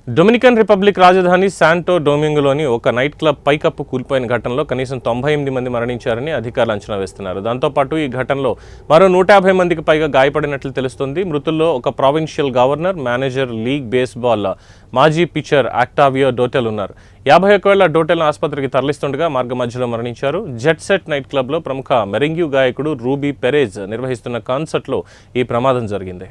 Dominican republic రాజధాని శాంటో డొమింగోలోని ఒక night club పైకప్పు కూలిపోయిన ఘటనలో కనీసం 98 మంది మరణించారని అధికారులు అంచనా వేస్తున్నారు. దాంతో పాటు ఈ ఘటనలో మరో 150 మందికి పైగా గాయపడినట్లు తెలుస్తోంది. మృతుల్లో ఒక provincial governor, manager, league baseball మాజీ పిచర్ ఆక్టావియో డోటెల్ ఉన్నారు. 51 ఏళ్ల డోటెల్ను ఆసుపత్రికి తరలిస్తుండగా మార్గ మధ్యలో మరణించారు. జెట్ సెట్ నైట్ క్లబ్లో ప్రముఖ మెరింగ్యూ గాయకుడు రూబీ పెరేజ్ నిర్వహిస్తున్న కాన్సర్ట్లో ఈ ప్రమాదం జరిగింది.